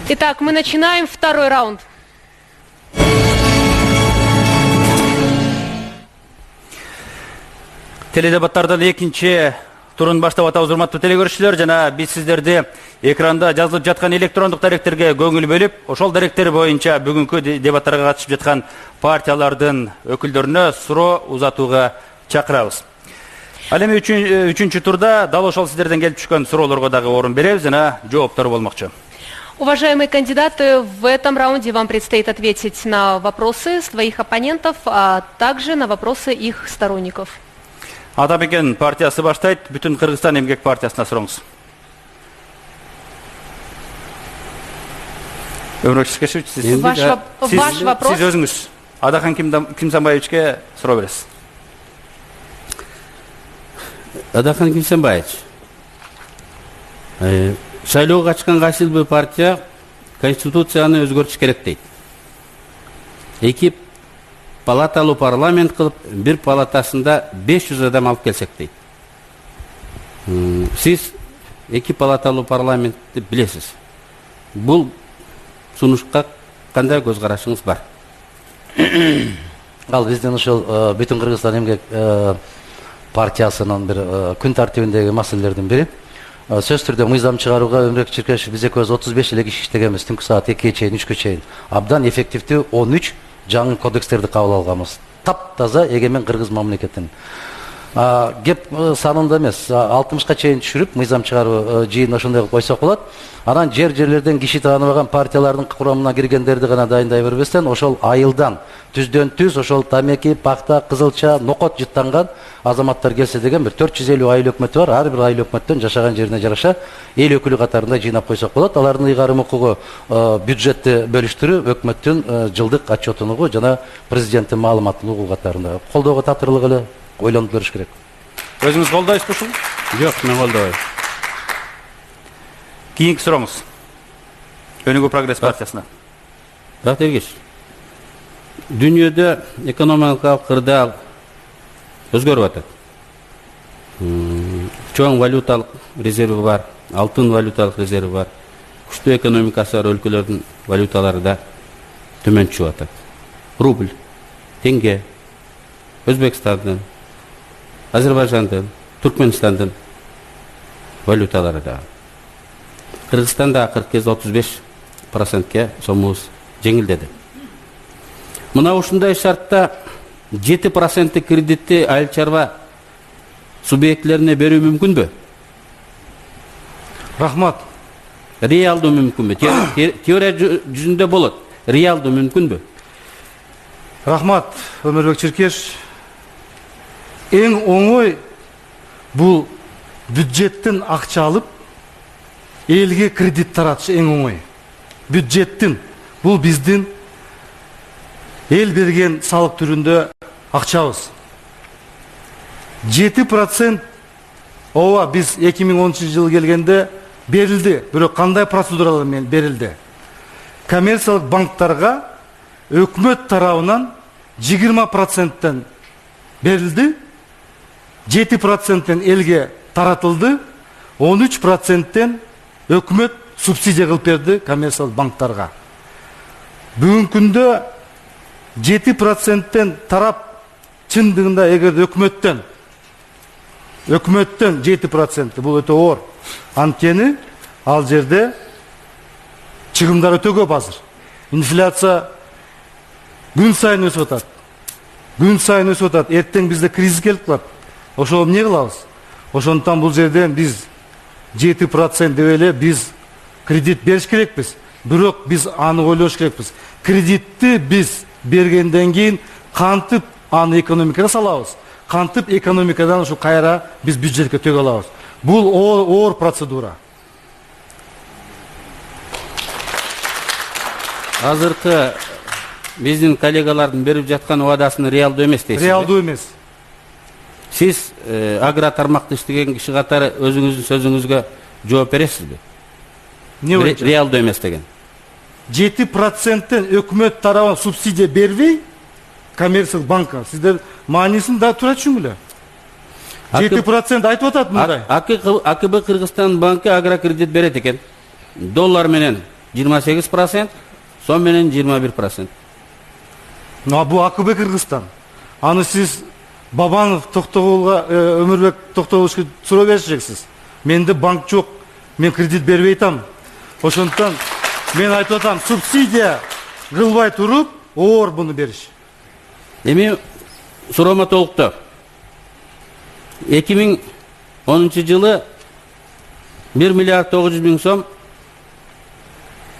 Итак, мы начинаем второй раунд. Теледебаттардан экинчи турун баштап атабыз, урматтуу телекөрүүчүлөр. Жана биз сиздерди экранда жазылып жаткан электрондук даректерге көңүл бөлүп, ошол даректер боюнча бүгүнкү дебаттарга катышып жаткан партиялардын өкүлдөрүнө суроо узатууга чакырабыз. Ал эми үчүнчү турда дал ошол сиздерден келип түшкөн суроолорго дагы орун беребиз жана жооптор болмокчу. Уважаемые кандидаты, в этом раунде вам предстоит ответить на вопросы своих оппонентов, а также на вопросы их сторонников. Атамекен партиясы баштайт. Бүтүн Кыргызстан эмгек партиясына сурооңуз. Ваш вопрос. Сиз өзүңүз Адахан Кимсанбаевичке суроо бересиз. Адахан Кимсанбаевич, шайлоого катышкан кайсыл партия конституцияны өзгөртүш керек дейт. Эки палаталуу парламент кылып, бир палатасында 500 адам алып келсек дейт. Сиз эки палаталуу парламентти билесиз. Бул сунушка кандай көз карашыңыз бар? Ал биздин ошол Бүтүн Кыргызстан эмгек партиясынын бир күн тартибиндеги маселелердин бири. Сөз түрдө мыйзам чыгарууга Өмүрбек Чиркешев биз экөөбүз 35 эле киши иштегенбиз. Түнкү саат 2-ге чейин, 3-кө чейин. Абдан эффективдүү 13 жаңы кодекстерди кабыл алганбыз. Таптаза эгемен кыргыз мамлекетин. Кеп санында эмес, 60-ка чейин түшүрүп, мыйзам чыгаруу жыйын ошондой кылып койсок болот. Анан жерлерден киши тааныбаган партиялардын курамына киргендерди гана дайындай бербестен, ошол айылдан түздөн түз ошол тамеки, пахта, кызылча, нокот жыттанган азаматтар келсе деген бир 450 айыл өкмөтү бар. Ар бир айыл өкмөттөн жашаган жерине жараша эл өкүлү катарында жыйнап койсок болот. Алардын ыйгарым укугу бюджетти бөлүштүрүү, өкмөттүн жылдык отчетун угуу жана президенттин маалыматын угуу катарында колдоого татырлык эле ойлонуп көрүш керек. Өзүңүз колдойсузбу ушул? Жок, мен колдойм. Кийинки сурооңуз. Өнүгүү прогресс партиясына. Рахмат Эргеш. Дүйнөдө экономикалык кырдаал өзгөрүп атат. Чоң валюталык резерви бар, алтын валюталык резерви бар. Күчтүү экономикасы бар өлкөлөрдүн валюталары да төмөн түшүп атат. Рубль, теңге, Өзбекстандын, Азербайжандын, Түркменстандын валюталары да. Кыргызстанда 40-35%ке сомубуз жеңилдеди. Мына ушундай шартта 7% кредитти айыл чарба субъектлерине берүү мүмкүнбү? Рахмат. Реалдуу мүмкүнбү? Теория жүзүндө болот. Реалдуу мүмкүнбү? Рахмат, Өмүрбек Чиркеш. Эң оңой бул бюджеттин акча алып элге кредит таратыш эң оңой. Бюджеттин бул биздин эл берген салык түрүндө акчабыз. 7% ооба биз 2010 жылы келгенде берилди. Бирок кандай процедуралар менен берилди? Коммерциялык банктарга өкмөт тарабынан 20%тен берилди. 7%тен элге таратылды. 13%тен өкмөт субсидия кылып берди коммерциялык банктарга. Бүгүнкү күндө 7%тен тарап чындыгында эгер өкмөттөн 7% бул өтө оор. Анткени ал жерде чыгымдар өтө көп азыр. Инфляция күн сайын өсүп атат. Күн сайын өсүп атат. Эртең бизде кризис келип калат. Ошол эмне кылабыз? Ошондон бул жерден биз 7% деп эле биз кредит бериш керекпиз. Бирок биз аны ойлош керекпиз. Кредитти биз бергенден кийин кантип аны экономикага салабыз? Кантип экономикадан ушу кайра биз бюджетке төгө алабыз? Бул оор процедура. Азыркы биздин коллегалардын берип жаткан убадасынын реалдуу эмес дейсиз. Реалдуу эмес. Сиз агро тармакта иштеген киши катары өзүңүздүн сөзүңүзгө жооп бересизби? Реалдуу эмес деген. 7%тен өкмөт тарабынан субсидия бербей коммерциялык банкка. Сиздер маанисин да туура түшүнгүлө. 7% айтып атат мындай. АКБ Кыргызстан банкы агрокредит берет экен. Доллар менен 28%, сом менен 21%. Бул АКБ Кыргызстан. Аны сиз Бабанов Токтогулга, Өмүрбек Токтогуловичке суроо беришексиз. Менде банк жок, мен кредит бербей атам. Ошондуктан мен айтып атам, субсидия кылбай туруп, оор буну бериш. Эми суроомо толуктоо. 2010 жылы 1 миллиард 900 миң сом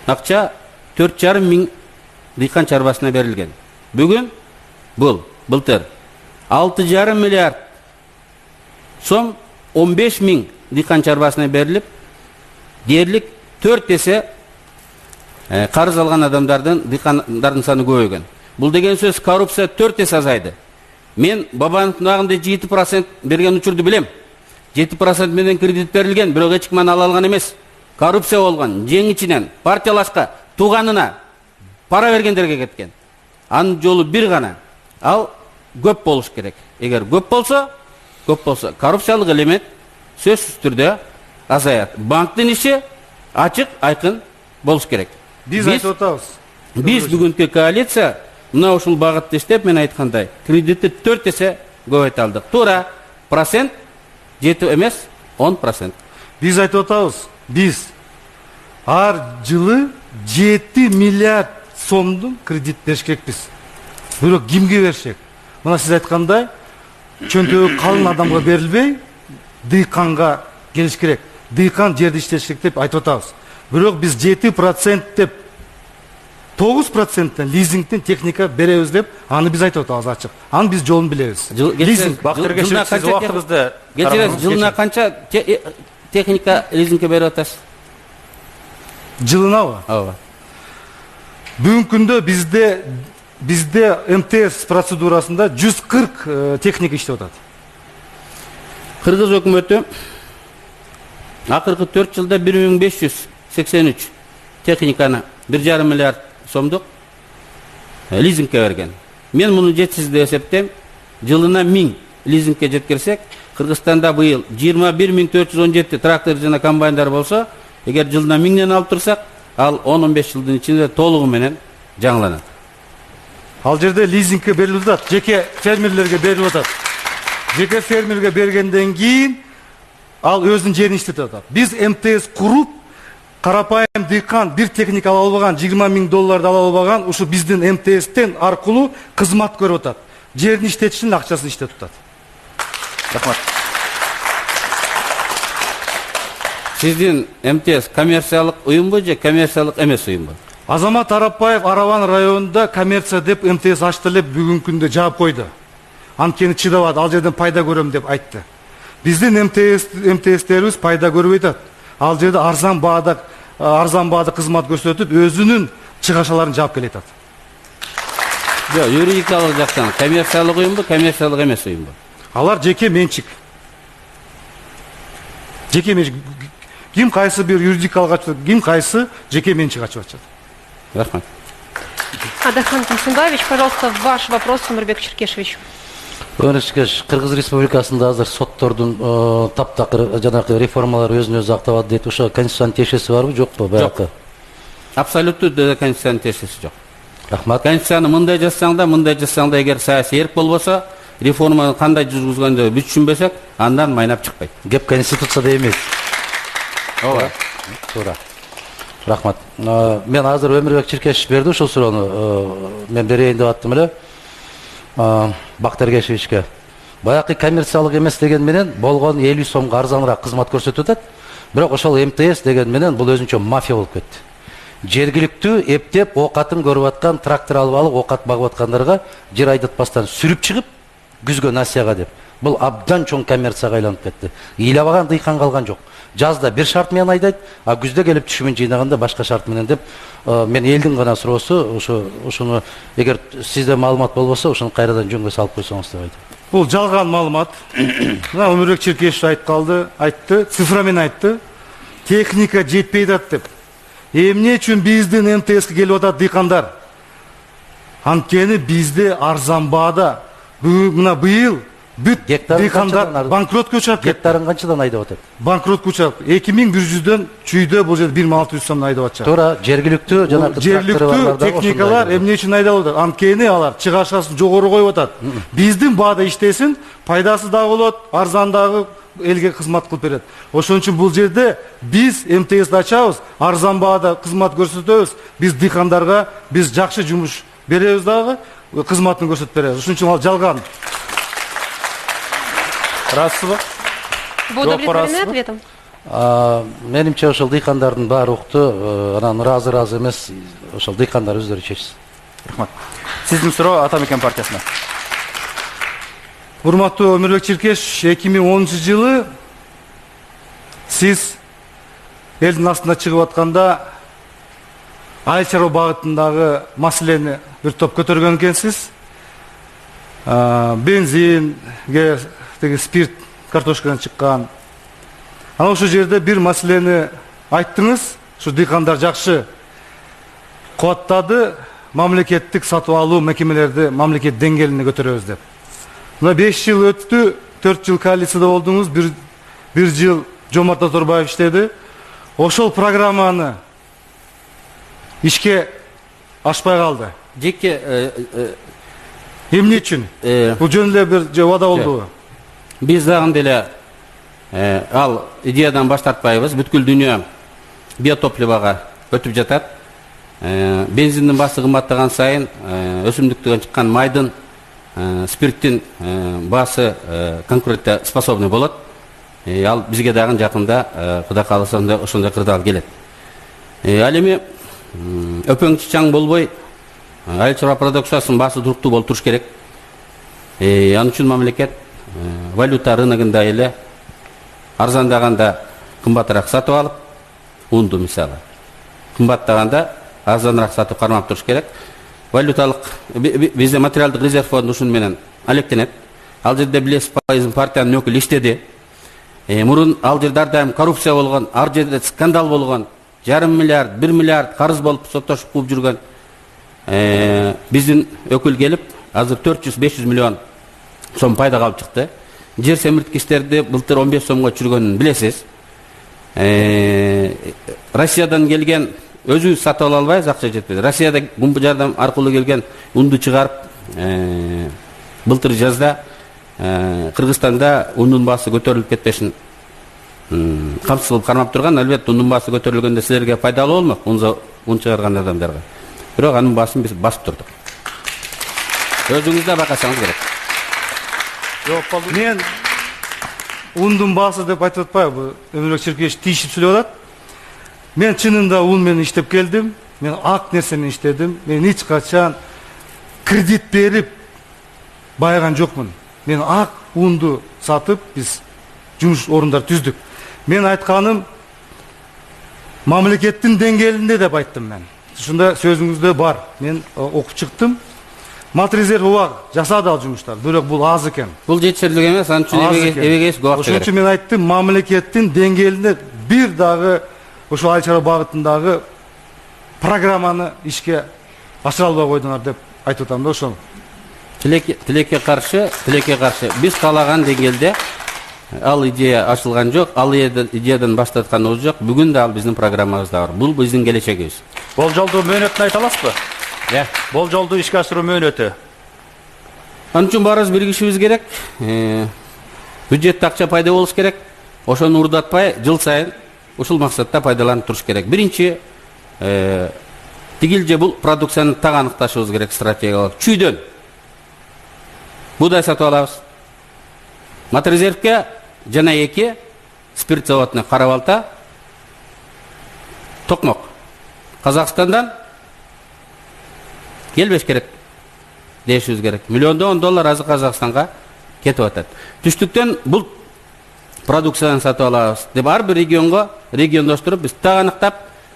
акча 4,5 миң дыйкан чарбасына берилген. Бүгүн былтыр 6,5 миллиард сом 15 миң дыйкан чарбасына берилип, дээрлик 4 эсе карыз алган адамдардын, дыйкандардын саны көбөйгөн. Бул деген сөз коррупция 4 эсе азайды. Мен Бабановдун агында 7% берген учурду билем. 7% менен кредит берилген, бирок эч ким аны ала алган эмес. Коррупция болгон, жеңичинен, партиялашка, тууганына пара бергендерге кеткен. Анын жолу бир гана. Ал көп болуш керек. Эгер көп болсо, коррупциялык элемент сөзсүз түрдө азаят. Банктын иши ачык, айкын болуш керек. Биз айтып атабыз. Биз бүгүнкү коалиция мына ушул багытта иштеп, мен айткандай, кредитти 4 эсе көбөйтө алдык. Туура процент 7 эмес, 10%. Биз айтып атабыз. Биз ар жылы 7 миллиард сомдун кредит бериш керекпиз. Бирок кимге беришек? Мына сиз айткандай, чөнтөгү калын адамга берилбей, дыйканга келиш керек. Дыйкан жерди иштеш керек деп айтып атабыз. Бирок биз 7% деп 9%тен лизингтен техника беребиз деп, аны биз айтып атабыз ачык. Аны биз жолун билебиз. Лизинг бактырга сиз убактыңызды жылына канча техника лизингке берип атасыз? Жылынабы? Ооба. Бүгүнкү күндө бизде МТС процедурасында 140 техника иштеп атат. Кыргыз өкмөтү акыркы 4 жылда 1583 техниканы 1,5 миллиард сомдук лизингке берген. Мен муну жетсиз деп эсептейм. Жылына 1000 лизингке жеткирсек, Кыргызстанда быйыл 21417 трактор жана комбайндар болсо, эгер жылына 1000ден алып турсак, ал 10-15 жылдын ичинде толугу менен жаңыланат. Ал жерде лизингке берилип атат, жеке фермерлерге берилип атат. Жеке фермерге бергенден кийин ал өзүнүн жерин иштетип атат. Биз МТС куруп, карапайым дыйкан бир техника ала албаган, 20 000 долларды ала албаган, ушу биздин МТСтен аркылуу кызмат көрүп атат. Жерин иштетишин акчасын иштетип атат. Рахмат. Сиздин МТС коммерциялык уюмбу же коммерциялык эмес уюмбу? Азамат Арапбаев Араван районунда коммерция деп МТС ачты деп бүгүнкү күндө жаап койду. Анткени чыдабады, ал жерден пайда көрөм деп айтты. Биздин МТСтерибиз пайда көрбөй атат. Ал жерде арзан баада кызмат көрсөтүп, өзүнүн чыгашаларын жаап келе атат. Жок, юридикалык жактан коммерциялык уюмбу, коммерциялык эмес уюмбу? Алар жеке менчик. Жеке менчик. Ким кайсы бир юридикалык ачып, ким кайсы жеке менчик ачып атат. Рахмат. Адахан Касымбаевич, пожалуйста, ваш вопрос, Өмүрбек Черкешевич. Кыргыз Республикасында азыр соттордун таптакыр жанагы реформалар өзүн өзү актап дейт. Ошо конституциянын тиешеси барбы, жокпу? Жок. Абсолюттуу конституциянын тиешеси жок. Рахмат. Конституцияны мындай жазсаң да, эгер саясий эрк болбосо, реформаны кандай жүргүзгөндү бүт түшүнбөсөк, андан майнап чыкпайт. Геп конституцияда эмес. Ооба. Туура. Рахмат. Мен азыр Өмүрбек Черкешев берди ушул суроону. Мен берейин деп аттым эле. Бактар Кешевичке. Баягы коммерциялык эмес деген менен болгон 50 сомго арзаныраак кызмат көрсөтүп атат. Бирок ошол МТС деген менен бул өзүнчө мафия болуп кетти. Жергиликтүү эптеп оокатын көрүп аткан, трактор алып алып оокат багып аткандарга жер айдатпастан сүрүп чыгып, күзгө насияга деп. Бул абдан чоң коммерцияга айланып кетти. Ыйлабаган дыйкан калган жок. Жазда бир шарт менен айдайт, а күздө келип түшүмүн жыйнаганда башка шарт менен деп. Мен элдин гана суроосу, ушуну эгер сизде маалымат болбосо, ушуну кайрадан жөнгө салып койсоңуз деп айтам. Бул жалган маалымат. Мына Өмүрбек Черкешев айтты, цифра менен айтты. Техника жетпей атат деп. Эмне үчүн биздин МТСке келип атат дыйкандар? Анткени бизде арзан баада, мына быйыл бүт Гектарын дыйкандар канчадан банкротко учурап кетти. Гектарын канчадан айдап атат? Банкротко учурап 2100дөн чүйдө бул жерде 1600 сомдон айдап атышат. Туура жергиликтүү жана Жергиликтүү техникалар эмне үчүн айдап атат? Анткени алар чыгашасын жогору коюп атат. Биздин баада иштесин, пайдасы дагы болот, арзан дагы элге кызмат кылып берет. Ошон үчүн бул жерде биз МТС ачабыз, арзан баада кызмат көрсөтөбүз. Биз дыйкандарга биз жакшы жумуш беребиз дагы, кызматын көрсөтүп беребиз. Ошон үчүн ал жалган. Расызбы? Вы удовлетворены ответом? Менимче ошол дыйкандардын баары укту, анан разы эмес, ошол дыйкандар өздөрү чечсин. Рахмат. Сиздин суроо Ата Мекен партиясына. Урматтуу Өмүрбек Чиркеш, 2010 жылы сиз элдин астына чыгып атканда айыл чарба багытындагы маселени бир топ көтөргөн экенсиз. Бензинге теги спирт картошкадан чыккан. Анан ошол жерде бир маселени айттыңыз, ушу дыйкандар жакшы кубаттады, мамлекеттик сатып алуу мекемелерди мамлекет деңгээлине көтөрөбүз деп. Мына 5 жыл өттү, 4 жыл коалицияда болдуңуз, 1 жыл Жомарт Оторбаев иштеди. Ошол программаны ишке ашпай калды. Жеке Эмне үчүн? Бул жөн эле бир вада болдубу? биз дагы деле ал идеядан баш тартпайбыз. Бүткүл дүйнө биотопливого өтүп жатат. Бензиндин баасы кымбаттаган сайын өсүмдүктөн чыккан майдын, спирттин баасы конкурентте способный болот. Ал бизге дагы жакында Кудай кааласа ошондой кырдаал келет. Ал эми өпөң чычаң болбой айыл чарба продукциясынын баасы туруктуу болуп туруш керек. Ал үчүн мамлекет валюта рыногунда эле арзандаганда кымбатыраак сатып алып, унду мисалы кымбаттаганда арзаныраак сатып кармап туруш керек. Валюталык бизде материалдык резерв фонду ушун менен алектенет. Ал жерде билесиз, пайызын партиянын өкүлү иштеди. Мурун ал жерде ар дайым коррупция болгон, ар жерде скандал болгон, 0,5 миллиард, 1 миллиард карыз болуп соттошуп кууп жүргөн биздин өкүл келип, азыр 400-500 миллион сом пайда калып чыкты. Жер семирткичтерди былтыр 15 сомго чүргөнүн билесиз. Россиядан келген өзү сатып ала албай, акча жетпеди. Россияда гумбу жардам аркылуу келген унду чыгарып, былтыр жазда Кыргызстанда ундун баасы көтөрүлүп кетпешин камсыз кылып кармап турган. Албетте ундун баасы көтөрүлгөндө силерге пайдалуу болмок, ун чыгарган адамдарга. Бирок анын баасын биз басып турдук. Өзүңүз да бакасаңыз керек. Мен ундун баасы деп айтып атпайбы, Өмүрбек Чиркеш тийишип сүйлөп атат. Мен чынында ун менен иштеп келдим. Мен ак нерсени иштедим. Мен эч качан кредит берип байыган жокмун. Мен ак унду сатып биз жумуш орундар түздүк. Мен айтканым мамлекеттин деңгээлинде деп айттым мен. Ушунда сөзүңүздө бар. Мен окуп чыктым. Матрезерв убак жасады ал жумуштар. Бирок бул аз экен. Бул жетишерлик эмес, анын үчүн эбегейс гуакчы керек. Ошон үчүн мен айттым, мамлекеттин деңгээлинде бир дагы ошо айыл чарба багытындагы программаны ишке ашыра албай койдуңар деп айтып атам да ошол. Тилекке каршы биз каалаган деңгээлде ал идея ачылган жок, ал идеядан баш тартканыбыз жок. Бүгүн да ал биздин программабызда бар. Бул биздин келечегибиз. Болжолдуу мөөнөтүн айта аласызбы? Болжолдуу ишке ашыруу мөөнөтү. Анын үчүн баарыбыз биригишибиз керек. Бюджетте акча пайда болуш керек. Ошону урдатпай, жыл сайын ушул максатта пайдаланып туруш керек. Биринчи, тигил же бул продукцияны так аныкташыбыз керек стратегиялык. Чүйдөн буудай сатып алабыз. Матрезервке жана 2 спирт заводуна Карабалта, Токмок. Казакстандан келбеш керек дешибиз керек. Миллиондон доллар азыр Казакстанга кетип атат. Түштүктөн бул продукцияны сатып алабыз деп ар бир региондоштуруп биз так аныктап,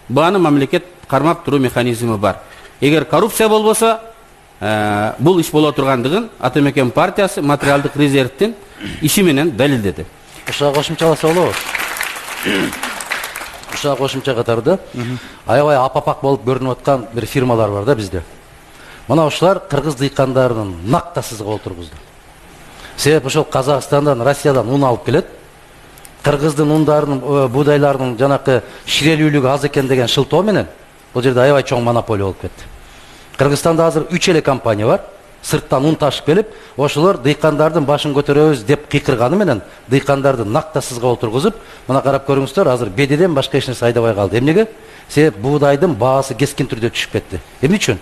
бааны мамлекет кармап туруу механизми бар. Эгер коррупция болбосо, бул иш боло тургандыгын Ата Мекен партиясы материалдык резервдин иши менен далилдеди. Ушуга кошумчаласа болобу? Ушуга кошумча катарда аябай апапак болуп көрүнүп аткан бир фирмалар бар да бизде. Мына ушулар кыргыз дыйкандарынын нактасызга отургузду. Себеп ошол Казакстандан, Россиядан ун алып келет. Кыргыздын ундарынын, буудайларынын жанакы ширелүүлүгү аз экен деген шылтоо менен бул жерде аябай чоң монополия болуп кетти. Кыргызстанда азыр 3 эле компания бар. Сырттан ун ташып келип, ошолор дыйкандардын башын көтөрөбүз деп кыйкырганы менен дыйкандарды нактасызга отургузуп, мына карап көрүңүздөр, азыр бедеден башка эч нерсе айдабай калды. Эмнеге? Себеп буудайдын баасы кескин түрдө түшүп кетти. Эмне үчүн?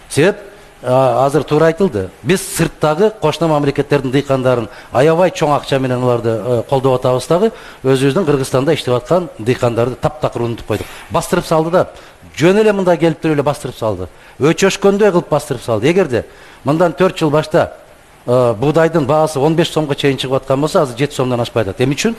Себеп азыр туура айтылды. Биз сырттагы кошуна мамлекеттердин дыйкандарын аябай чоң акча менен аларды колдоп атабыз дагы, өзүбүздүн Кыргызстанда иштеп аткан дыйкандарды таптакыр унутуп койдук. Бастырып салды да, жөн эле мында келип туруп эле бастырып салды. Өчөшкөндөй кылып бастырып салды. Эгерде мындан 4 жыл башта буудайдын баасы 15 сомго чейин чыгып аткан болсо, азыр 7 сомдон ашпай атат. Эмне үчүн?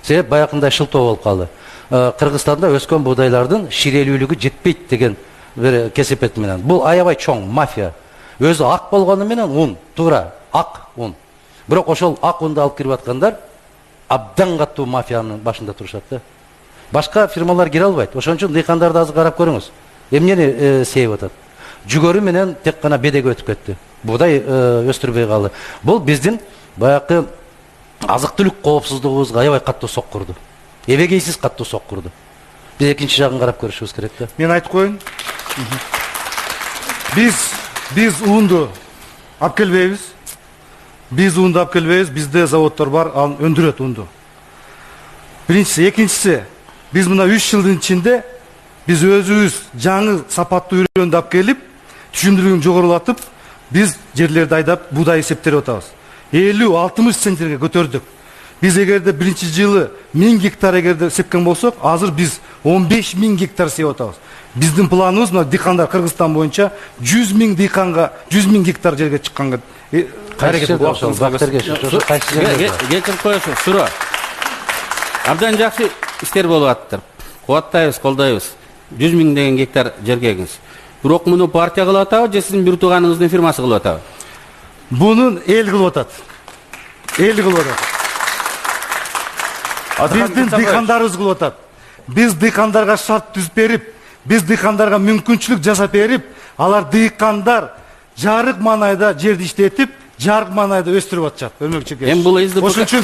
Себеп баягындай шылтоо болуп калды. Кыргызстанда өскөн буудайлардын ширелүүлүгү жетпейт деген бир кесепет менен. Бул аябай чоң мафия. Өзү ак болгону менен ун, туура, ак ун. Бирок ошол ак унду алып кирип аткандар абдан катуу мафиянын башында турушат да. Башка фирмалар кире албайт. Ошон үчүн дыйкандарды азыр карап көрүңүз. Эмнени сейип атат? Жүгөрү менен тек гана бедеге өтүп кетти. Буудай өстүрбөй калды. Бул биздин баягы азык түлүк коопсуздугубузга аябай каттуу соккурду. Эбегейсиз каттуу соккурду. Биз экинчи жагын карап көрүшүбүз керек да. Мен айтып коеюн. Биз уунду алып келбейбиз. Бизде заводдор бар, ал өндүрөт уунду. Биринчиси, экинчиси, биз мына 3 жылдын ичинде биз өзүбүз жаңы сапаттуу үрөндү алып келип, түшүндүрүүнү жогорулатып, биз жерлерди айдап буудай эсептеп атабыз. 50-60 центнерге көтөрдүк. Биз эгерде биринчи жылы 1000 гектар эгерде сепкен болсок, азыр биз 15 000 гектар сеп атабыз. Биздин планыбыз мына дыйкандар Кыргызстан боюнча 100 000 дыйканга, 100 000 гектар жерге чыкканга Кечирип коесуз, суроо. Абдан жакшы иштер болуп атыптыр. Кубаттайбыз, колдойбуз. 100 000 деген гектар жергегиңиз. Бирок муну партия кылып атабы, же сиздин бир тууганыңыздын фирмасы кылып атабы? Бунун эл кылып атат. Биздин дыйкандарыбыз кылып атат. Биз дыйкандарга шарт түзүп берип, биз дыйкандарга мүмкүнчүлүк жасап берип, алар дыйкандар жарык маанайда жерди иштетип, жарык маанайда өстүрүп атышат. Эми бул ошон үчүн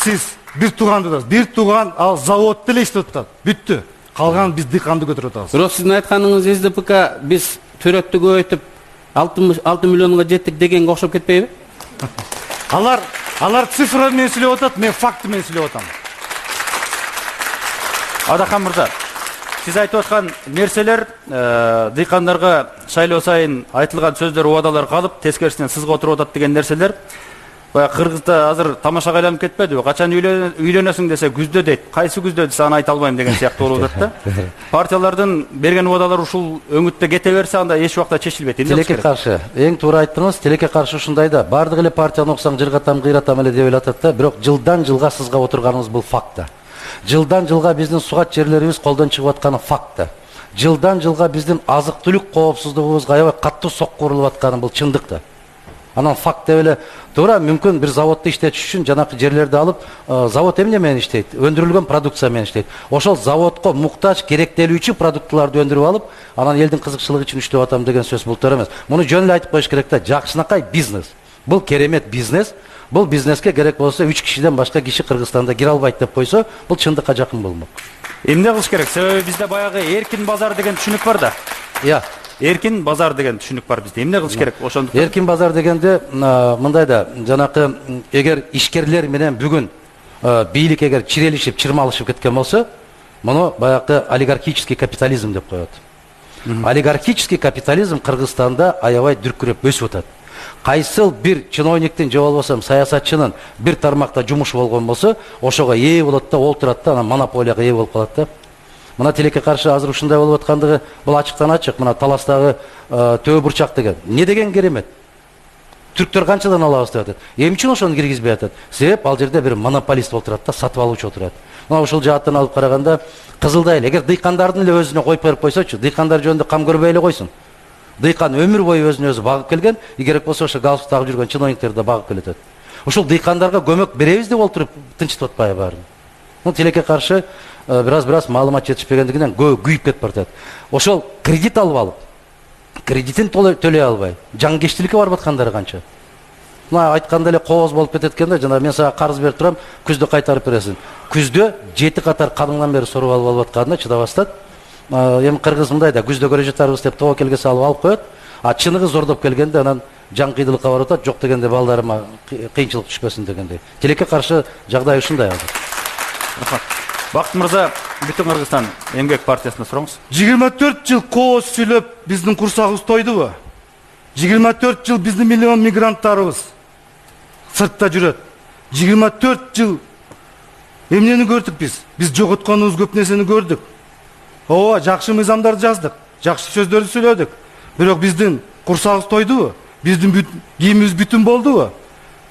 сиз бир туугандысыз. Бир тууган ал заводдо эле иштеп атат. Бүттү. Калган биз дыйканды көтөрүп атабыз. Бирок сиздин айтканыңыз СДПК биз төрөттү көбөйтүп 6 миллионго жеттик дегенге окшоп кетпейби? Алар цифра менен сүйлөп атат, мен факты менен сүйлөп атам. Адахан мырза, сиз айтып аткан нерселер дыйкандарга шайлоо сайын айтылган сөздөр, убадалар калып, тескерисинен сызга отуруп атат деген нерселер. Кыргызда азыр тамашага айланып кетпедиби? Качан үйлөнөсүң десе күздө дейт. Кайсы күздө десе аны айта албайм деген сыяктуу болуп атат да. Партиялардын берген убадалары ушул өңүттө кете берсе, анда эч убакта чечилбейт. Тилекке каршы, эң туура айттыңыз, тилекке каршы ушундай да. Бардык эле партияны оксоң жыргатам, кыйратам эле деп атат да, бирок жылдан жылга сызга отурганыбыз бул факт да. Жылдан жылга биздин сугат жерлерибиз колдон чыгып атканы факт да. Жылдан жылга биздин азык түлүк коопсуздугубузга аябай каттуу сокку урулуп атканы бул чындык да. Анан факт деп эле туура мүмкүн бир заводду иштетиш үчүн жанакы жерлерди алып, завод эмне менен иштейт? Өндүрүлгөн продукция менен иштейт. Ошол заводко муктаж, керектелүүчү продуктуларды өндүрүп алып, анан элдин кызыкчылыгы үчүн иштеп атам деген сөз бултар эмес. Муну жөн эле айтып коюш керек да, жакшынакай бизнес. Бул керемет бизнес. Бул бизнеске керек болсо 3 кишиден башка киши Кыргызстанда кире албайт деп койсо, бул чындыкка жакын болмок. Эмне кылыш керек? Себеби бизде баягы эркин базар деген түшүнүк бар да. Эркин базар деген түшүнүк бар бизде. Эмне кылыш керек? Ошондуктан эркин базар дегенде мындай да, жанакы эгер ишкерлер менен бүгүн бийлик эгер чирелишип, чырмалышып кеткен болсо, муну баягы олигархический капитализм деп коет. Олигархический капитализм Кыргызстанда аябай дүркүрөп өсүп атат. Кайсыл бир чиновниктин же болбосо саясатчынын бир тармакта жумушу болгон болсо, ошого ээ болот да, олтурат да, анан монополияга ээ болуп калат да. Мына тилекке каршы азыр ушундай болуп аткандыгы бул ачыктан ачык. Мына Таластагы Төбө бурчак деген. Не деген керемет? Түрктөр канчадан алабыз деп атат. Эмне үчүн ошону киргизбей атат? Себеп ал жерде бир монополист отурат да, сатып алуучу отурат. Мына ушул жааттан алып караганда кызылдай эле. Эгер дыйкандардын эле өзүнө коюп берип койсочу, дыйкандар жөнүндө кам көрбөй эле койсун. Дыйкан өмүр бою өзүн өзү багып келген, керек болсо ошо галстук тагып жүргөн чиновниктерди да багып келет. Ушул дыйкандарга көмөк беребиз деп олтуруп тынчытып атпайбы баарын? Муну тилекке каршы бираз маалымат жетишпегендигинен күйүп кетип баратат. Ошол кредит алып, кредитин төлөй албай, жангештиликке барып аткандары канча? мына айтканда эле кооз болуп кетет экен да, жана мен сага карыз берип турам, күздө кайтарып бересиң. Күздө 7 катар кадыңдан бери соруп алып атканда чыдабастан, эми кыргыз мындай да, күздө көрө жатарбыз деп тоо келге салып коет. А чыныгы зордоп келгенде анан жан кыйдылыкка барып атат, жок дегенде балдарыма кыйынчылык түшпөсүн дегендей. Тилекке каршы жагдай ушундай азыр. Рахмат. Бакыт мырза, Бүтүн Кыргызстан эмгек партиясына сураңыз. 24 жыл кооз сүйлөп биздин курсагыбыз тойдубу? 24 жыл биздин миллион мигранттарыбыз сыртта жүрөт. 24 жыл эмнени көрдүк биз? Биз жоготконубуз көп нерсени көрдүк. Ооба, жакшы мыйзамдарды жаздык, жакшы сөздөрдү сүйлөдүк. Бирок биздин курсагыбыз тойдубу? Биздин кийимибиз бүтүн болдубу?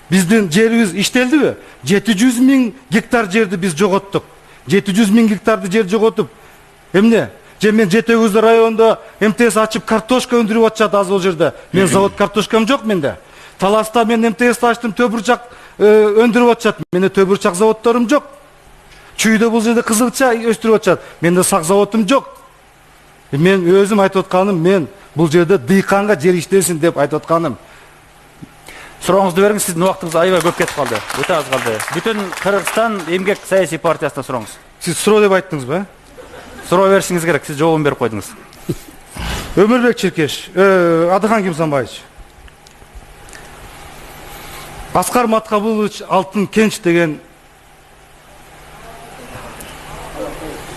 Биздин жерибиз иштелдиби? 700 000 гектар жерди биз жоготтук. 700 000 гектарды жер жоготуп, эмне? Мен Жети Өгүз районунда МТС ачып картошка өндүрүп атышат азыр ол жерде. Мен завод картошкам жок менде. Таласта мен МТС ачтым, төбүрчак өндүрүп атышат. Менде төбүрчак заводторум жок. Чүйдө бул жерде кызылча өстүрүп атышат. Менде сак заводум жок. Мен өзүм айтып атканым, мен бул жерде дыйканга жер иштесин деп айтып атканым. Сурооңузду бериңиз, сиздин убактыңыз аябай көп кетип калды. Өтө аз калды. Бүтүн Кыргызстан эмгек саясий партиясына сурооңуз. Сиз суроо деп айттыңызбы? Суроо беришиңиз керек, сиз жообун берип койдуңуз. Өмүрбек Черкеш, Адыхан Кимсанбаевич. Аскар Маткабулович Алтын Кенч деген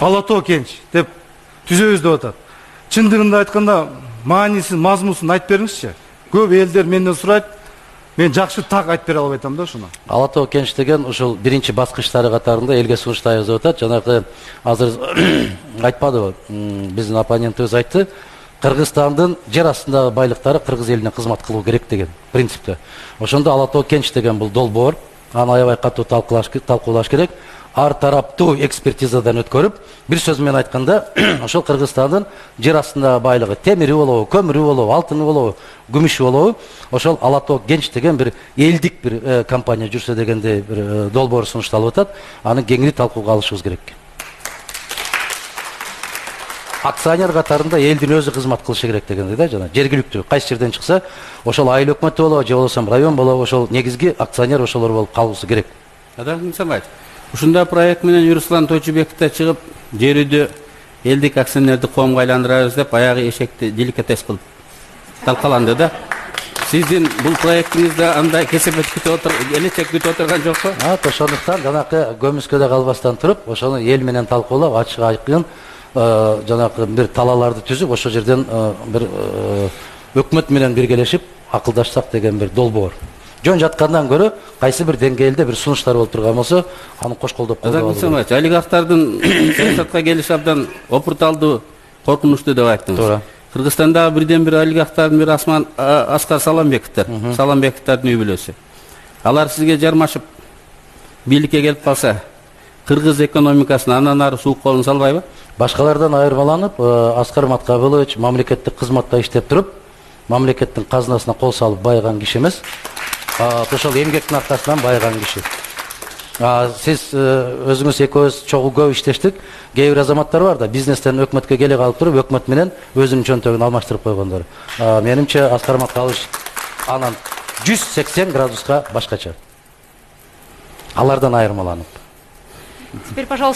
Ала Тоо Кенч деп түзөбүз деп атат. Чындыгында айтканда, маанисин, мазмунун айтып бериңизчи. Көп элдер менден сурайт. Мен жакшы так айтып бере албай атам да ушуну. Ала Тоо Кенч деген ушул биринчи баскычтары катарында элге сунуштайбыз деп атат. Жанагы азыр айтпадыбы, биздин оппонентибиз айтты. Кыргызстандын жер астындагы байлыктары кыргыз элине кызмат кылуу керек деген принципте. Ошондо Ала Тоо Кенч деген бул долбоор, аны аябай катуу талкуулаш керек. Ар тараптуу экспертизадан өткөрүп, бир сөз менен айтканда, ошол Кыргызстандын жер астындагы байлыгы, темири болобу, көмүрү болобу, алтыны болобу, күмүшү болобу, ошол Ала Тоо Кенч деген бир элдик бир компания жүрсө дегенде бир долбоор сунушталып атат. Аны кеңири талкууга алышыбыз керек. Акционер катарында элдин өзү кызмат кылышы керек дегенде да, жана жергиликтүү кайсы жерден чыкса, ошол айыл өкмөтү болобу, же болбосо район болобу, ошол негизги акционер ошолор болуп калуусу керек. Адыхан Кимсанбаев, ушундай проект менен Руслан Тойчубеков да чыгып, жер үйдө элдик акционерди коомго айландырабыз деп аягы эшекти деликатес кылып талкаланды да. Сиздин бул проектиңизде андай кесепет күтүп элечек күтүп отурган жокпу? Ошондуктан жанакы көмүскөдө калбастан туруп, ошону эл менен талкуулап, ачык айкын жанакы бир талааларды түзүп, ошол жерден бир өкмөт менен биргелешип акылдашсак деген бир долбоор. Жөн жаткандан көрө кайсы бир деңгээлде бир сунуштар болуп турган болсо, аны кош колдоп коебуз. Олигархтардын саясатка келиши абдан опурталдуу, коркунучтуу деп айттыңыз. Туура. Кыргызстанда бирден бир олигархтардын бири Аскар Саламбековдун үй бүлөсү. Алар сизге жармашып бийликке келип калса, кыргыз экономикасына андан ары суук колун салбайбы? Башкалардан айырмаланып, Аскар Маткабулович мамлекеттик кызматта иштеп туруп, мамлекеттин казынасына кол салып байыган киши эмес. Ошол эмгектин аркасынан байыган киши. Сиз өзүңүз экөөбүз чогуу көп иштештик. Кээ бир азаматтар бар да, бизнестен өкмөткө келе калып туруп, өкмөт менен өзүнүн чөнтөгүн алмаштырып койгондор. Менимче Аскар Маткабулович анан 180 градуска башкача. Алардан айырмаланып. Теперь, пожалуйста.